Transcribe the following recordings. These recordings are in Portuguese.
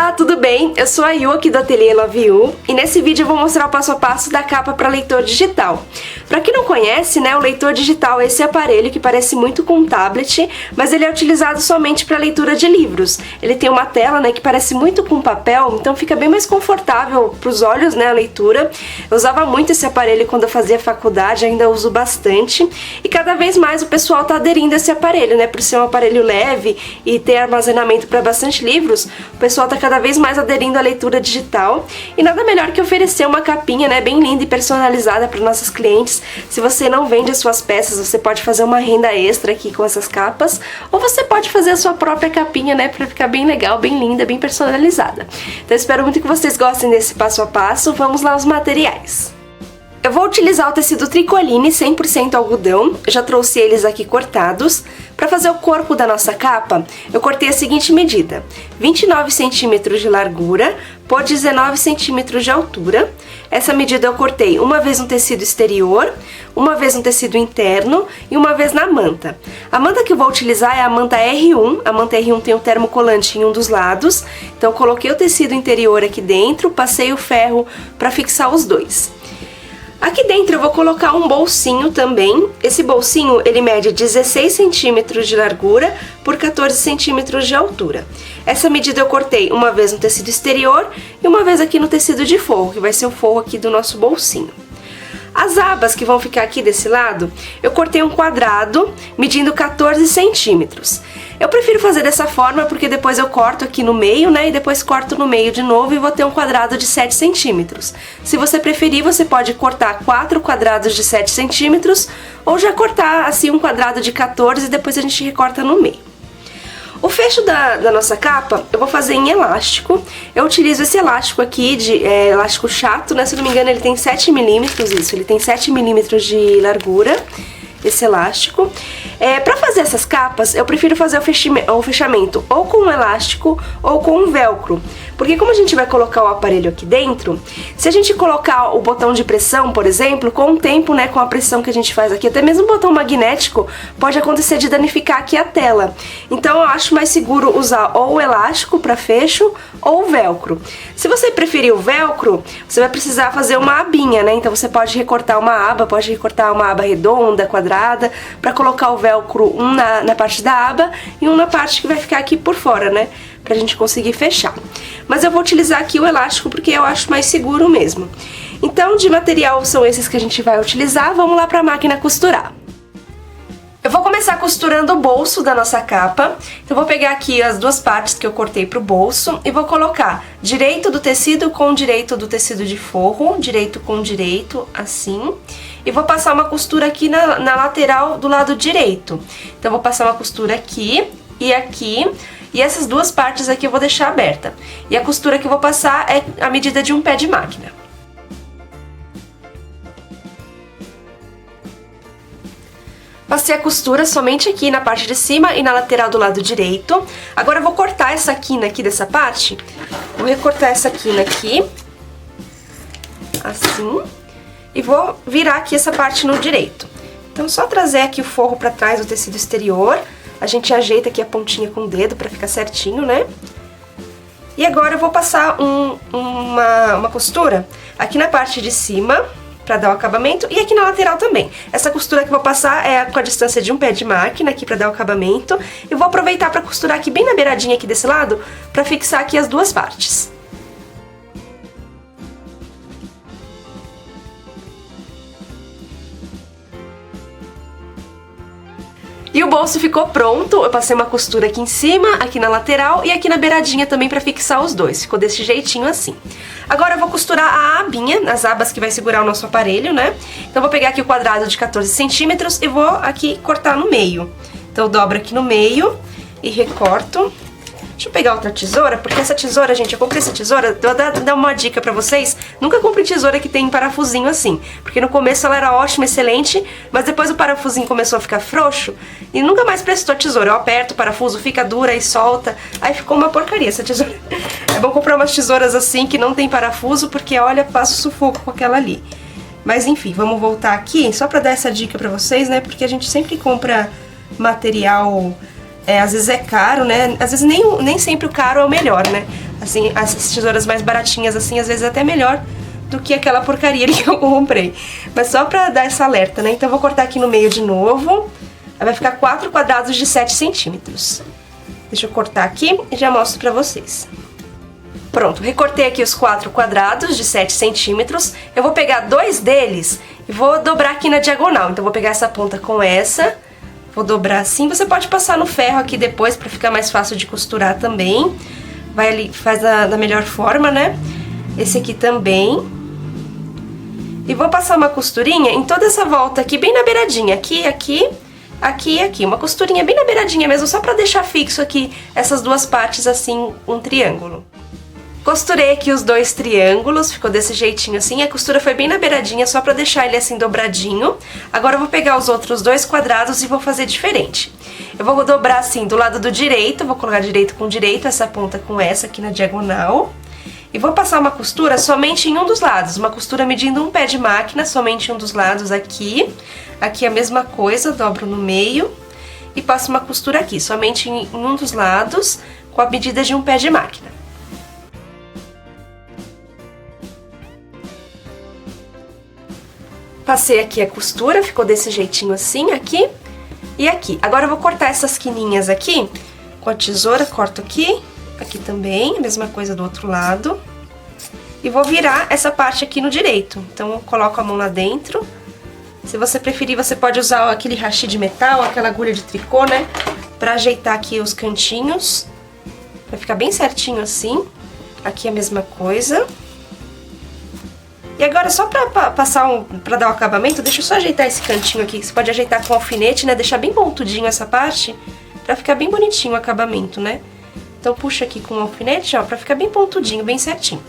Olá, tudo bem? Eu sou a Yu aqui do Ateliê Love You e nesse vídeo eu vou mostrar o passo a passo da capa para leitor digital. Para quem não conhece, né, o leitor digital é esse aparelho que parece muito com um tablet, mas ele é utilizado somente para leitura de livros. Ele tem uma tela, né, que parece muito com papel, então fica bem mais confortável para os olhos, né, a leitura. Eu usava muito esse aparelho quando eu fazia faculdade, ainda uso bastante, e cada vez mais o pessoal está aderindo a esse aparelho, né, por ser um aparelho leve e ter armazenamento para bastante livros. O pessoal está cada vez mais aderindo à leitura digital e nada melhor que oferecer uma capinha, né, bem linda e personalizada para nossos clientes. Se você não vende as suas peças, você pode fazer uma renda extra aqui com essas capas, ou você pode fazer a sua própria capinha, né, para ficar bem legal, bem linda, bem personalizada. Então eu espero muito que vocês gostem desse passo a passo. Vamos lá aos materiais. Eu vou utilizar o tecido Tricoline 100% algodão, eu já trouxe eles aqui cortados. Para fazer o corpo da nossa capa, eu cortei a seguinte medida: 29 centímetros de largura por 19 centímetros de altura. Essa medida eu cortei uma vez no tecido exterior, uma vez no tecido interno e uma vez na manta. A manta que eu vou utilizar é a manta R1, a manta R1 tem um termocolante em um dos lados, então eu coloquei o tecido interior aqui dentro, passei o ferro para fixar os dois. Aqui dentro eu vou colocar um bolsinho também. Esse bolsinho ele mede 16 centímetros de largura por 14 centímetros de altura. Essa medida eu cortei uma vez no tecido exterior e uma vez aqui no tecido de forro, que vai ser o forro aqui do nosso bolsinho. As abas que vão ficar aqui desse lado, eu cortei um quadrado medindo 14 centímetros. Eu prefiro fazer dessa forma porque depois eu corto aqui no meio, né, e depois corto no meio de novo e vou ter um quadrado de 7 centímetros. Se você preferir, você pode cortar 4 quadrados de 7 centímetros ou já cortar assim um quadrado de 14 e depois a gente recorta no meio. O fecho da nossa capa eu vou fazer em elástico. Eu utilizo esse elástico aqui, elástico chato, né? Se não me engano ele tem 7 milímetros, isso, ele tem 7 milímetros de largura, esse elástico. Para fazer essas capas, eu prefiro fazer o fechamento ou com um elástico ou com um velcro. Porque como a gente vai colocar o aparelho aqui dentro, se a gente colocar o botão de pressão, por exemplo, com o tempo, né, com a pressão que a gente faz aqui, até mesmo o botão magnético, pode acontecer de danificar aqui a tela. Então eu acho mais seguro usar ou o elástico para fecho ou o velcro. Se você preferir o velcro, você vai precisar fazer uma abinha, né? Então você pode recortar uma aba, pode recortar uma aba redonda, quadrada, para colocar o velcro um na parte da aba e um na parte que vai ficar aqui por fora, né? Pra gente conseguir fechar. Mas eu vou utilizar aqui o elástico porque eu acho mais seguro mesmo. Então, de material são esses que a gente vai utilizar. Vamos lá pra máquina costurar. Eu vou começar costurando o bolso da nossa capa. Então, vou pegar aqui as duas partes que eu cortei pro bolso e vou colocar direito do tecido com direito do tecido de forro, direito com direito, assim. E vou passar uma costura aqui na lateral do lado direito. Então, vou passar uma costura aqui e aqui. E essas duas partes aqui eu vou deixar aberta. E a costura que eu vou passar é a medida de um pé de máquina. Passei a costura somente aqui na parte de cima e na lateral do lado direito. Agora eu vou cortar essa quina aqui dessa parte. Vou recortar essa quina aqui. Assim. E vou virar aqui essa parte no direito. Então só trazer aqui o forro pra trás do tecido exterior. A gente ajeita aqui a pontinha com o dedo pra ficar certinho, né? E agora eu vou passar uma costura aqui na parte de cima pra dar o acabamento e aqui na lateral também. Essa costura que eu vou passar é com a distância de um pé de máquina aqui pra dar o acabamento. E vou aproveitar pra costurar aqui bem na beiradinha aqui desse lado pra fixar aqui as duas partes. E o bolso ficou pronto, eu passei uma costura aqui em cima, aqui na lateral e aqui na beiradinha também pra fixar os dois. Ficou desse jeitinho assim. Agora eu vou costurar a abinha, as abas que vai segurar o nosso aparelho, né? Então eu vou pegar aqui o quadrado de 14 centímetros e vou aqui cortar no meio. Então eu dobro aqui no meio e recorto. Deixa eu pegar outra tesoura, porque essa tesoura, gente, eu comprei essa tesoura, vou dar uma dica pra vocês. Nunca compre tesoura que tem parafusinho assim, porque no começo ela era ótima, excelente, mas depois o parafusinho começou a ficar frouxo e nunca mais prestou a tesoura. Eu aperto o parafuso, fica dura e solta, aí ficou uma porcaria essa tesoura. É bom comprar umas tesouras assim que não tem parafuso, porque olha, passo sufoco com aquela ali. Mas enfim, vamos voltar aqui, só pra dar essa dica pra vocês, né, porque a gente sempre compra material... às vezes é caro, né? Às vezes nem sempre o caro é o melhor, né? Assim, as tesouras mais baratinhas, assim, às vezes é até melhor do que aquela porcaria ali que eu comprei. Mas só pra dar essa alerta, né? Então eu vou cortar aqui no meio de novo. Aí vai ficar 4 quadrados de 7 centímetros. Deixa eu cortar aqui e já mostro pra vocês. Pronto, recortei aqui os 4 quadrados de 7 centímetros. Eu vou pegar 2 deles e vou dobrar aqui na diagonal. Então eu vou pegar essa ponta com essa, vou dobrar assim. Você pode passar no ferro aqui depois pra ficar mais fácil de costurar também. Vai ali, faz da melhor forma, né? Esse aqui também. E vou passar uma costurinha em toda essa volta aqui, bem na beiradinha. Aqui, aqui, aqui e aqui. Uma costurinha bem na beiradinha mesmo, só pra deixar fixo aqui essas duas partes assim, um triângulo. Costurei aqui os 2 triângulos, ficou desse jeitinho assim. A costura foi bem na beiradinha, só pra deixar ele assim dobradinho. Agora eu vou pegar os outros 2 quadrados e vou fazer diferente. Eu vou dobrar assim do lado do direito, vou colocar direito com direito, essa ponta com essa aqui na diagonal. E vou passar uma costura somente em um dos lados, uma costura medindo um pé de máquina, somente em um dos lados aqui. Aqui a mesma coisa, dobro no meio e passo uma costura aqui, somente em um dos lados, com a medida de um pé de máquina. Passei aqui a costura, ficou desse jeitinho assim, aqui e aqui. Agora eu vou cortar essas quininhas aqui com a tesoura, corto aqui. Aqui também, a mesma coisa do outro lado. E vou virar essa parte aqui no direito. Então, eu coloco a mão lá dentro. Se você preferir, você pode usar aquele hashi de metal, aquela agulha de tricô, né? Pra ajeitar aqui os cantinhos. Vai ficar bem certinho assim. Aqui a mesma coisa. E agora, só pra pra dar o acabamento, deixa eu só ajeitar esse cantinho aqui. Você pode ajeitar com alfinete, né? Deixar bem pontudinho essa parte, pra ficar bem bonitinho o acabamento, né? Então puxa aqui com o alfinete, ó, pra ficar bem pontudinho, bem certinho.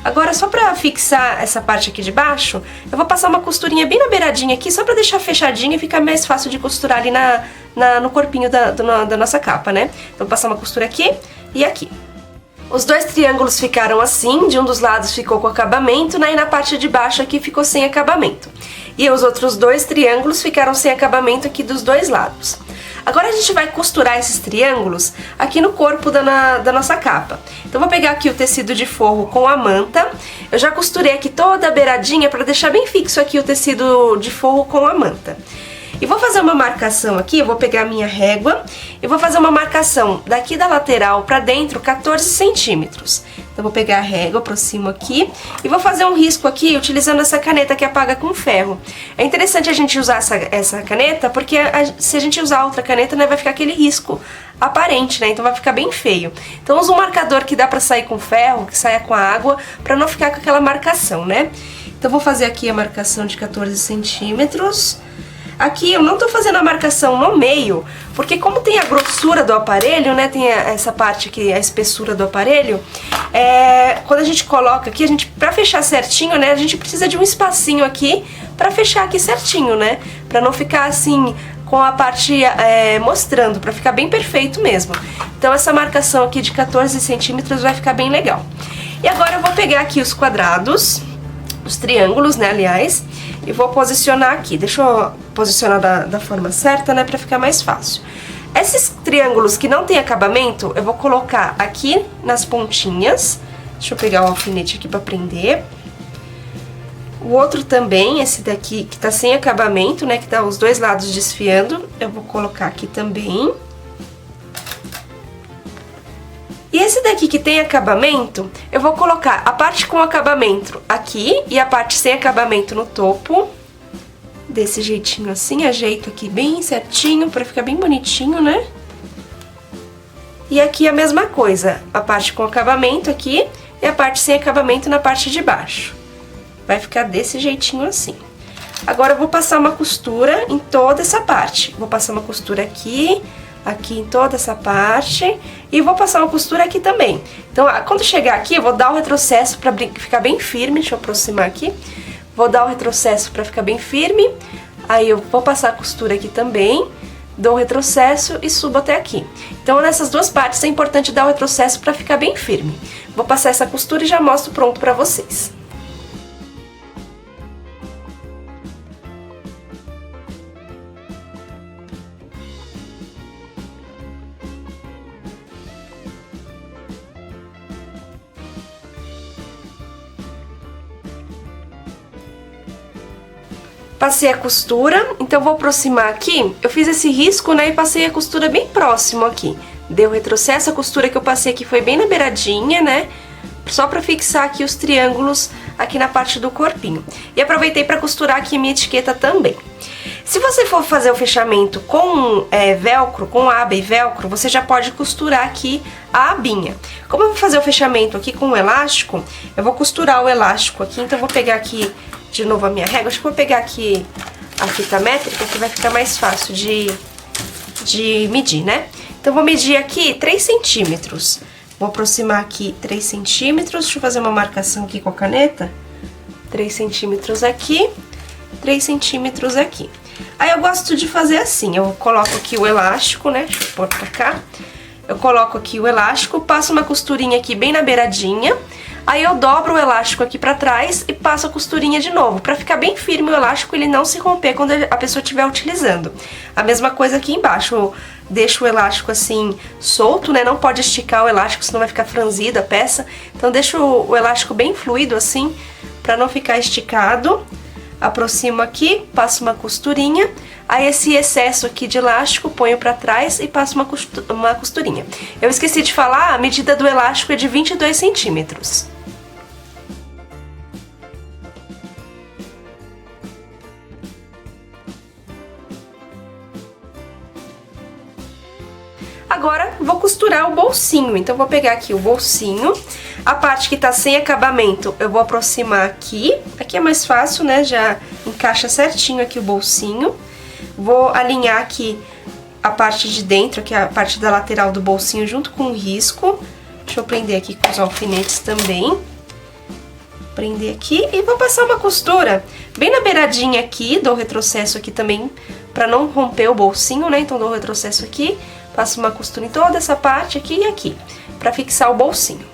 Agora, só pra fixar essa parte aqui de baixo, eu vou passar uma costurinha bem na beiradinha aqui, só pra deixar fechadinho e ficar mais fácil de costurar ali no corpinho da nossa capa, né? Então vou passar uma costura aqui e aqui. Os 2 triângulos ficaram assim, de um dos lados ficou com acabamento, né? E na parte de baixo aqui ficou sem acabamento. E os outros 2 triângulos ficaram sem acabamento aqui dos 2 lados. Agora a gente vai costurar esses triângulos aqui no corpo da nossa capa. Então vou pegar aqui o tecido de forro com a manta. Eu já costurei aqui toda a beiradinha para deixar bem fixo aqui o tecido de forro com a manta. E vou fazer uma marcação aqui, eu vou pegar a minha régua e vou fazer uma marcação daqui da lateral pra dentro, 14 centímetros. Então vou pegar a régua, aproximo aqui e vou fazer um risco aqui utilizando essa caneta que apaga com ferro. É interessante a gente usar essa caneta porque se a gente usar outra caneta, né, vai ficar aquele risco aparente, né? Então vai ficar bem feio. Então usa um marcador que dá pra sair com ferro, que saia com a água, pra não ficar com aquela marcação, né? Então vou fazer aqui a marcação de 14 centímetros. Aqui eu não tô fazendo a marcação no meio, porque como tem a grossura do aparelho, né, tem essa parte aqui, a espessura do aparelho, quando a gente coloca aqui, pra fechar certinho, né, a gente precisa de um espacinho aqui pra fechar aqui certinho, né, pra não ficar assim com a parte mostrando, pra ficar bem perfeito mesmo. Então essa marcação aqui de 14 centímetros vai ficar bem legal. E agora eu vou pegar aqui os quadrados, os triângulos, né, aliás, e vou posicionar aqui. Deixa eu posicionar da forma certa, né, pra ficar mais fácil. Esses triângulos que não tem acabamento, eu vou colocar aqui nas pontinhas. Deixa eu pegar o alfinete aqui pra prender. O outro também, esse daqui que tá sem acabamento, né, que tá os 2 lados desfiando, eu vou colocar aqui também. E esse daqui que tem acabamento, eu vou colocar a parte com acabamento aqui e a parte sem acabamento no topo. Desse jeitinho assim, ajeito aqui bem certinho pra ficar bem bonitinho, né? E aqui a mesma coisa, a parte com acabamento aqui e a parte sem acabamento na parte de baixo. Vai ficar desse jeitinho assim. Agora eu vou passar uma costura em toda essa parte. Vou passar uma costura aqui, aqui em toda essa parte e vou passar uma costura aqui também. Então, quando chegar aqui, eu vou dar o retrocesso pra ficar bem firme. Deixa eu aproximar aqui. Vou dar o retrocesso pra ficar bem firme. Aí eu vou passar a costura aqui também, dou o retrocesso e subo até aqui. Então, nessas duas partes é importante dar o retrocesso pra ficar bem firme. Vou passar essa costura e já mostro pronto pra vocês. Passei a costura, então vou aproximar aqui. Eu fiz esse risco, né, e passei a costura bem próximo aqui. Deu retrocesso, a costura que eu passei aqui foi bem na beiradinha, né, só pra fixar aqui os triângulos aqui na parte do corpinho. E aproveitei pra costurar aqui a minha etiqueta também. Se você for fazer o fechamento com velcro, com aba e velcro, você já pode costurar aqui a abinha. Como eu vou fazer o fechamento aqui com o elástico, eu vou costurar o elástico aqui, então eu vou pegar aqui de novo a minha régua. Acho que vou pegar aqui a fita métrica, que vai ficar mais fácil de medir, né? Então vou medir aqui 3 centímetros. Vou aproximar aqui 3 centímetros, deixa eu fazer uma marcação aqui com a caneta. 3 centímetros aqui, 3 centímetros aqui. Aí eu gosto de fazer assim, eu coloco aqui o elástico, né, deixa eu pôr pra cá. Eu coloco aqui o elástico, passo uma costurinha aqui bem na beiradinha. Aí eu dobro o elástico aqui pra trás e passo a costurinha de novo, pra ficar bem firme o elástico e ele não se romper quando a pessoa estiver utilizando. A mesma coisa aqui embaixo, eu deixo o elástico assim solto, né, não pode esticar o elástico, senão vai ficar franzida a peça. Então deixo o elástico bem fluido assim, pra não ficar esticado. Aproximo aqui, passo uma costurinha, aí esse excesso aqui de elástico ponho pra trás e passo uma costurinha. Eu esqueci de falar, a medida do elástico é de 22 centímetros. Agora vou costurar o bolsinho, então vou pegar aqui o bolsinho, a parte que tá sem acabamento eu vou aproximar aqui é mais fácil, né, já encaixa certinho aqui o bolsinho. Vou alinhar aqui a parte de dentro, que é a parte da lateral do bolsinho junto com o risco. Deixa eu prender aqui com os alfinetes também. Prender aqui e vou passar uma costura bem na beiradinha aqui, dou retrocesso aqui também pra não romper o bolsinho, né, então dou retrocesso aqui. Passo uma costura em toda essa parte aqui e aqui, pra fixar o bolsinho.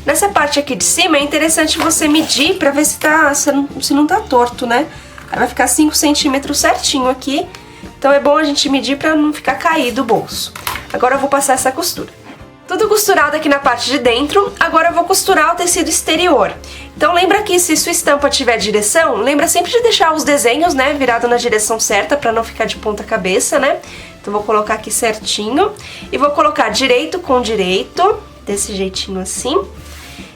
Nessa parte aqui de cima é interessante você medir pra ver se não tá torto, né? Aí vai ficar 5 centímetros certinho aqui, então é bom a gente medir pra não ficar caído o bolso. Agora eu vou passar essa costura. Tudo costurado aqui na parte de dentro, agora eu vou costurar o tecido exterior. Então lembra que se sua estampa tiver direção, lembra sempre de deixar os desenhos, né, virado na direção certa pra não ficar de ponta cabeça, né? Então vou colocar aqui certinho e vou colocar direito com direito, desse jeitinho assim.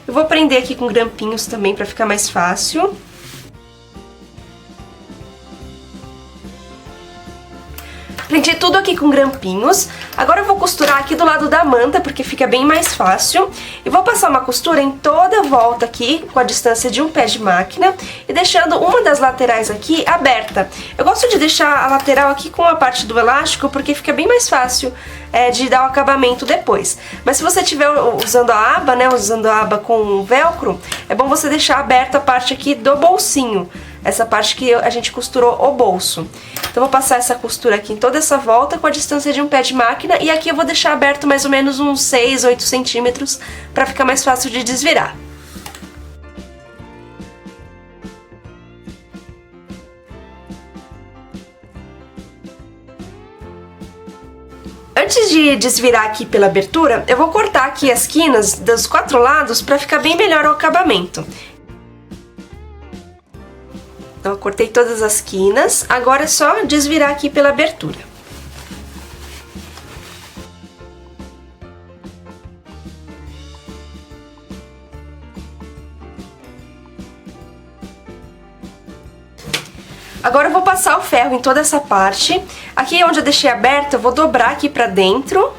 Eu vou prender aqui com grampinhos também pra ficar mais fácil. Prendi tudo aqui com grampinhos. Agora eu vou costurar aqui do lado da manta, porque fica bem mais fácil. E vou passar uma costura em toda a volta aqui, com a distância de um pé de máquina, e deixando uma das laterais aqui aberta. Eu gosto de deixar a lateral aqui com a parte do elástico, porque fica bem mais fácil de dar o acabamento depois. Mas se você estiver usando a aba, né, usando a aba com velcro, é bom você deixar aberta a parte aqui do bolsinho. Essa parte que a gente costurou o bolso. Então, vou passar essa costura aqui em toda essa volta com a distância de um pé de máquina. E aqui eu vou deixar aberto mais ou menos uns 6, 8 centímetros pra ficar mais fácil de desvirar. Antes de desvirar aqui pela abertura, eu vou cortar aqui as quinas dos 4 lados pra ficar bem melhor o acabamento. Então, eu cortei todas as quinas, agora é só desvirar aqui pela abertura. Agora eu vou passar o ferro em toda essa parte. Aqui onde eu deixei aberto, eu vou dobrar aqui pra dentro.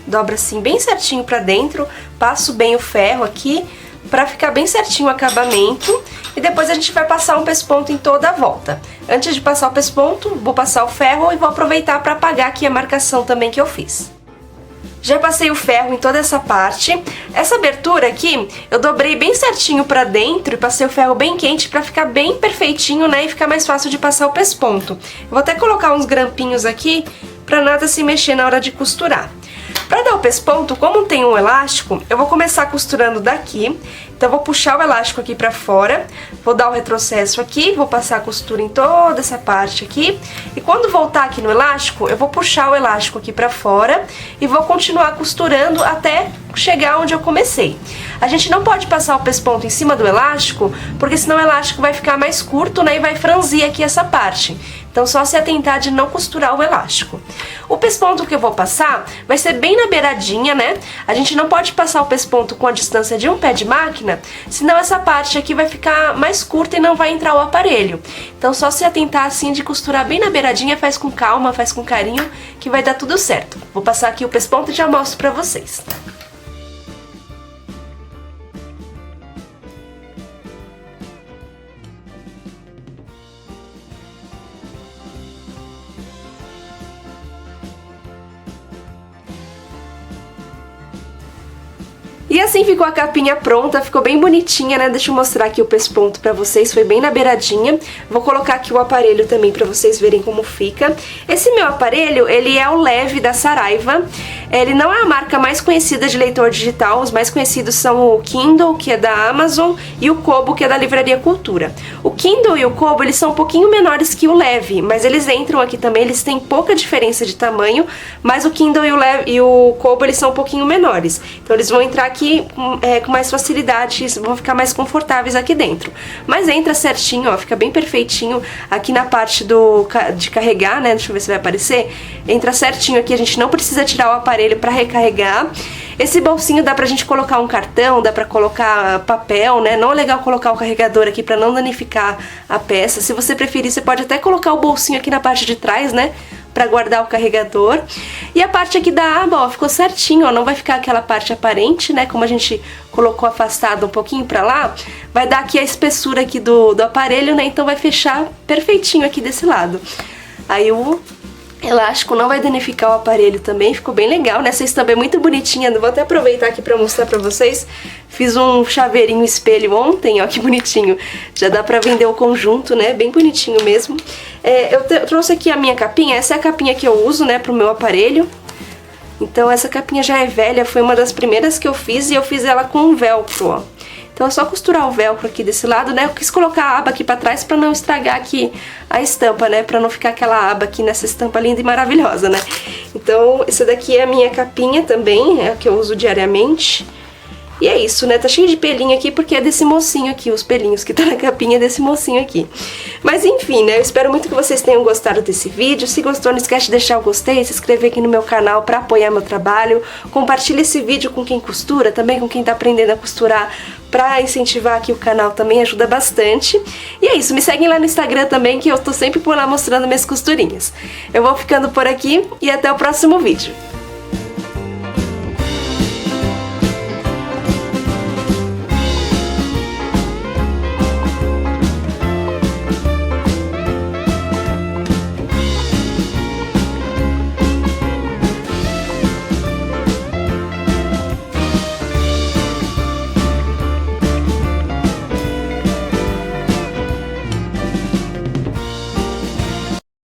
Dobra assim bem certinho pra dentro, passo bem o ferro aqui, pra ficar bem certinho o acabamento. E depois a gente vai passar um pesponto em toda a volta. Antes de passar o pesponto, vou passar o ferro e vou aproveitar para apagar aqui a marcação também que eu fiz. Já passei o ferro em toda essa parte. Essa abertura aqui, eu dobrei bem certinho para dentro e passei o ferro bem quente para ficar bem perfeitinho, né? E ficar mais fácil de passar o pesponto. Eu vou até colocar uns grampinhos aqui para nada se mexer na hora de costurar. Para dar o pesponto, como tem um elástico, eu vou começar costurando daqui. Então eu vou puxar o elástico aqui pra fora, vou dar o retrocesso aqui, vou passar a costura em toda essa parte aqui. E quando voltar aqui no elástico, eu vou puxar o elástico aqui pra fora e vou continuar costurando até chegar onde eu comecei. A gente não pode passar o pesponto em cima do elástico, porque senão o elástico vai ficar mais curto, né, e vai franzir aqui essa parte. Então só se atentar de não costurar o elástico. O pesponto que eu vou passar vai ser bem na beiradinha, né? A gente não pode passar o pesponto com a distância de um pé de máquina, senão essa parte aqui vai ficar mais curta e não vai entrar o aparelho. Então só se atentar assim de costurar bem na beiradinha, faz com calma, faz com carinho, que vai dar tudo certo. Vou passar aqui o pesponto e já mostro pra vocês. E assim ficou a capinha pronta, ficou bem bonitinha, né? Deixa eu mostrar aqui o pesponto pra vocês, foi bem na beiradinha. Vou colocar aqui o aparelho também pra vocês verem como fica. Esse meu aparelho, ele é o Leve da Saraiva. Ele não é a marca mais conhecida de leitor digital, os mais conhecidos são o Kindle, que é da Amazon, e o Kobo, que é da Livraria Cultura. O Kindle e o Kobo, eles são um pouquinho menores que o Leve, mas eles entram aqui também, eles têm pouca diferença de tamanho, mas o Kindle e o Kobo, eles são um pouquinho menores. Então eles vão entrar aqui com mais facilidade, vão ficar mais confortáveis aqui dentro. Mas entra certinho, ó, fica bem perfeitinho aqui na parte de carregar, né? Deixa eu ver se vai aparecer. Entra certinho aqui, a gente não precisa tirar o aparelho para recarregar. Esse bolsinho dá pra gente colocar um cartão, dá pra colocar papel, né? Não é legal colocar o carregador aqui pra não danificar a peça. Se você preferir, você pode até colocar o bolsinho aqui na parte de trás, né? Pra guardar o carregador. E a parte aqui da aba, ó, ficou certinho, ó, não vai ficar aquela parte aparente, né? Como a gente colocou afastado um pouquinho pra lá, vai dar aqui a espessura aqui do aparelho, né? Então vai fechar perfeitinho aqui desse lado. Aí o elástico não vai danificar o aparelho também, ficou bem legal, né? Essa estampa é muito bonitinha, vou até aproveitar aqui pra mostrar pra vocês. Fiz um chaveirinho espelho ontem, ó, que bonitinho. Já dá pra vender o conjunto, né? Bem bonitinho mesmo. Eu trouxe aqui a minha capinha, essa é a capinha que eu uso, né, pro meu aparelho. Então essa capinha já é velha, foi uma das primeiras que eu fiz e eu fiz ela com velcro, ó. Então é só costurar o velcro aqui desse lado, né? Eu quis colocar a aba aqui pra trás pra não estragar aqui a estampa, né? Pra não ficar aquela aba aqui nessa estampa linda e maravilhosa, né? Então essa daqui é a minha capinha também, é a que eu uso diariamente. E é isso, né? Tá cheio de pelinho aqui porque é desse mocinho aqui, os pelinhos que tá na capinha é desse mocinho aqui. Mas enfim, né? Eu espero muito que vocês tenham gostado desse vídeo. Se gostou, não esquece de deixar o gostei, se inscrever aqui no meu canal pra apoiar meu trabalho. Compartilha esse vídeo com quem costura, também com quem tá aprendendo a costurar, pra incentivar aqui o canal também, ajuda bastante. E é isso, me seguem lá no Instagram também, que eu tô sempre por lá mostrando minhas costurinhas. Eu vou ficando por aqui e até o próximo vídeo.